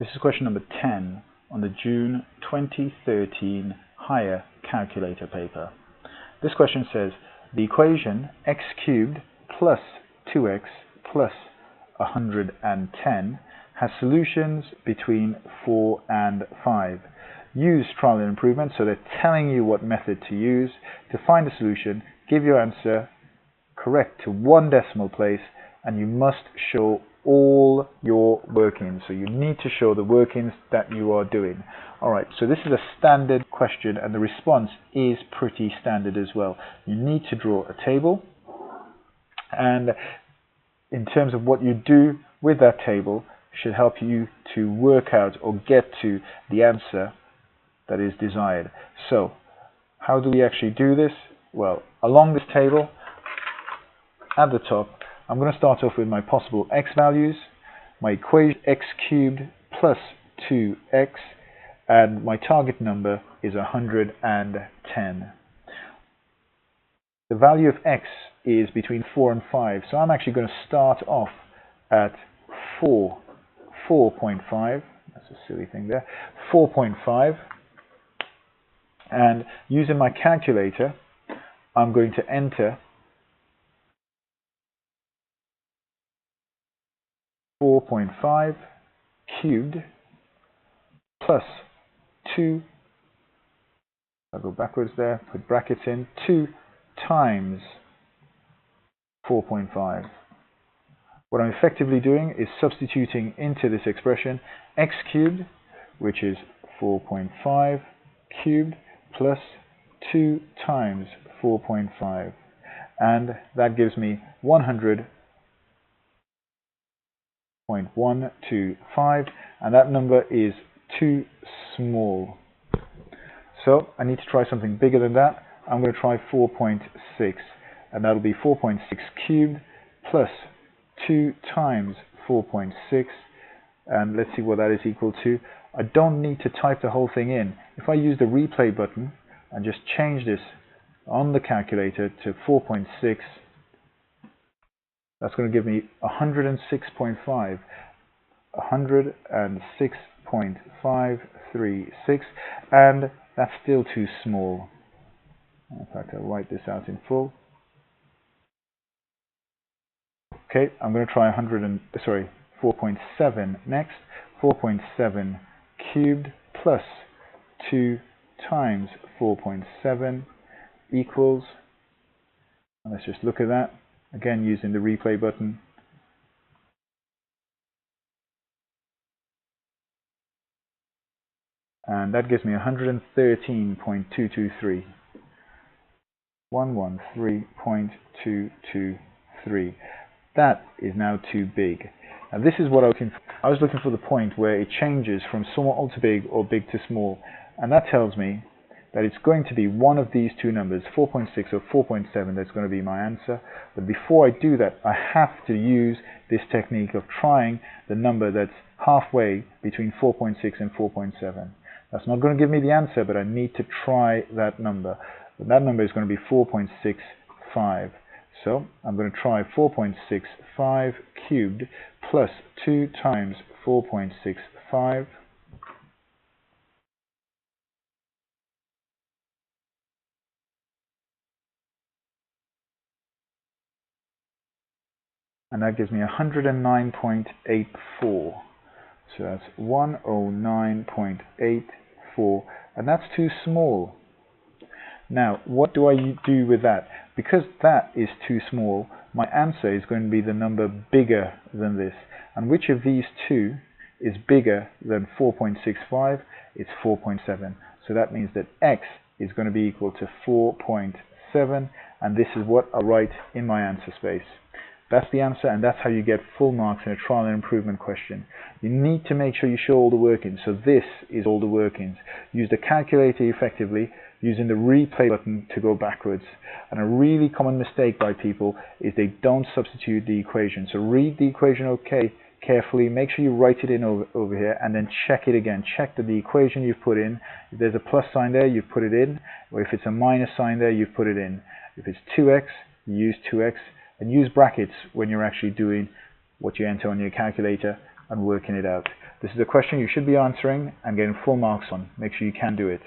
This is question number 10 on the June 2013 higher calculator paper. This question says the equation x cubed plus 2x plus 110 has solutions between 4 and 5. Use trial and improvement, so they're telling you what method to use to find a solution. Give your answer correct to one decimal place, and you must show all your workings. So you need to show the workings that you are doing. Alright, so this is a standard question and the response is pretty standard as well. You need to draw a table, and in terms of what you do with that table should help you to work out or get to the answer that is desired. So how do we actually do this? Well, along this table at the top, I'm going to start off with my possible x values, my equation x cubed plus 2x, and my target number is 110. The value of x is between 4 and 5, so I'm actually going to start off at 4.5. That's a silly thing there. 4.5, and using my calculator, I'm going to enter 4.5 cubed plus 2, I'll go backwards there, put brackets in, 2 times 4.5. What I'm effectively doing is substituting into this expression x cubed, which is 4.5 cubed plus 2 times 4.5, and that gives me 100.125, and that number is too small. So I need to try something bigger than that. I'm going to try 4.6, and that'll be 4.6 cubed plus 2 times 4.6, and let's see what that is equal to. I don't need to type the whole thing in. If I use the replay button and just change this on the calculator to 4.6, that's going to give me 106.5, 106.536, and that's still too small. In fact, I'll write this out in full. Okay, I'm going to try 4.7 next. 4.7 cubed plus 2 times 4.7 equals, and let's just look at that. Again, using the replay button. And that gives me 113.223. 113.223. That is now too big. Now this is what I was looking for. I was looking for the point where it changes from small to big or big to small. And that tells me that it's going to be one of these two numbers, 4.6 or 4.7, that's going to be my answer. But before I do that, I have to use this technique of trying the number that's halfway between 4.6 and 4.7. That's not going to give me the answer, but I need to try that number. And that number is going to be 4.65. So I'm going to try 4.65 cubed plus 2 times 4.65. And that gives me 109.84. So that's 109.84, and that's too small. Now, what do I do with that? Because that is too small, my answer is going to be the number bigger than this. And which of these two is bigger than 4.65? It's 4.7. So that means that x is going to be equal to 4.7, and this is what I'll write in my answer space. That's the answer, and that's how you get full marks in a trial and improvement question. You need to make sure you show all the workings. So this is all the workings. Use the calculator effectively, using the replay button to go backwards. And a really common mistake by people is they don't substitute the equation. So read the equation carefully, make sure you write it in over here, and then check it again. Check that the equation you've put in, if there's a plus sign there, you've put it in, or if it's a minus sign there, you've put it in. If it's 2x, you use 2x, and use brackets when you're actually doing what you enter on your calculator, and working it out. This is a question you should be answering and getting full marks on. Make sure you can do it.